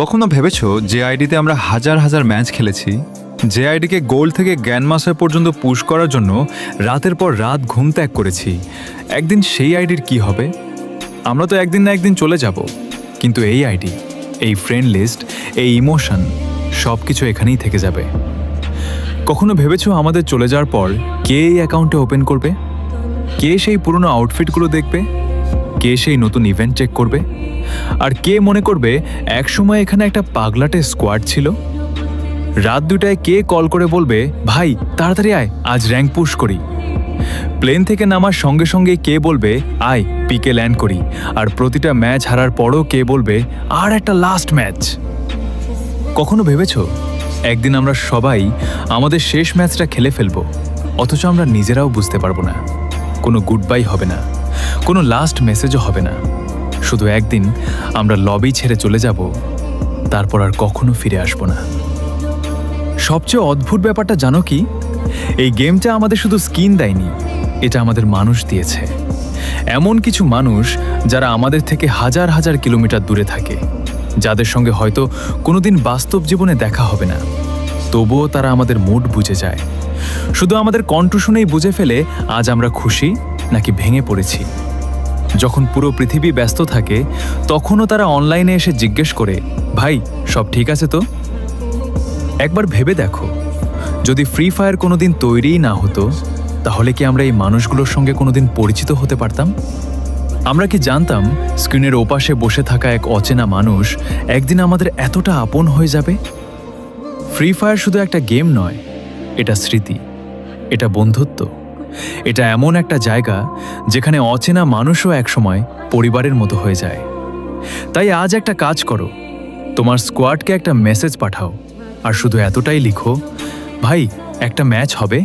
কখনো ভেবেছো যে আইডিতে আমরা হাজার হাজার ম্যাচ খেলেছি, যে আইডিকে গোল্ড থেকে গ্র্যান্ড মাস্টার পর্যন্ত পুশ করার জন্য রাতের পর রাত ঘুম ত্যাগ করেছি, একদিন সেই আইডির কি হবে? আমরা তো একদিন না একদিন চলে যাব, কিন্তু এই আইডি, এই ফ্রেন্ড লিস্ট, এই ইমোশন সব কিছু এখানেই থেকে যাবে। কখনো ভেবেছো আমাদের চলে যাওয়ার পর কে এই অ্যাকাউন্টে ওপেন করবে? কে সেই পুরনো আউটফিটগুলো দেখবে? কে সেই নতুন ইভেন্ট চেক করবে? আর কে মনে করবে একসময় এখানে একটা পাগলাটে স্কোয়াড ছিল? রাত 2টায় কে কল করে বলবে, ভাই তাড়াতাড়ি আয়, আজ র্যাঙ্ক পুশ করি? প্লেন থেকে নামার সঙ্গে সঙ্গে কে বলবে, আয় পিকে ল্যান্ড করি? আর প্রতিটা ম্যাচ হারার পরও কে বলবে, আর একটা লাস্ট ম্যাচ? কখনো ভেবেছো একদিন আমরা সবাই আমাদের শেষ ম্যাচটা খেলে ফেলবো, অথচ আমরা নিজেরাও বুঝতে পারবো না? কোনো গুড বাই হবে না, কোনো লাস্ট মেসেজও হবে না, শুধু একদিন আমরা লবি ছেড়ে চলে যাব, তারপর আর কখনো ফিরে আসবো না। সবচেয়ে অদ্ভুত ব্যাপারটা জানো কি? এই গেমটা আমাদের শুধু স্কিন দেয়নি, এটা আমাদের মানুষ দিয়েছে। এমন কিছু মানুষ যারা আমাদের থেকে হাজার হাজার কিলোমিটার দূরে থাকে, যাদের সঙ্গে হয়তো কোনোদিন বাস্তব জীবনে দেখা হবে না, তবুও তারা আমাদের মুড বুঝে যায়। শুধু আমাদের কণ্ঠ শুনেই বুঝে ফেলে আজ আমরা খুশি নাকি ভেঙে পড়েছি। যখন পুরো পৃথিবী ব্যস্ত থাকে, তখনও তারা অনলাইনে এসে জিজ্ঞেস করে, ভাই সব ঠিক আছে তো? একবার ভেবে দেখো, যদি ফ্রি ফায়ার কোনোদিন তৈরিই না হতো, তাহলে কি আমরা এই মানুষগুলোর সঙ্গে কোনোদিন পরিচিত হতে পারতাম? আমরা কি জানতাম স্ক্রিনের ওপাশে বসে থাকা এক অচেনা মানুষ একদিন আমাদের এতটা আপন হয়ে যাবে? ফ্রি ফায়ার শুধু একটা গেম নয়, এটা স্মৃতি, এটা বন্ধুত্ব, এটা এমন একটা জায়গা যেখানে অচেনা মানুষও একসময় পরিবারের মতো হয়ে যায়। তাই আজ একটা কাজ করো, তোমার স্কোয়াডকে একটা মেসেজ পাঠাও, আর শুধু এতটাই লিখো, ভাই একটা ম্যাচ হবে?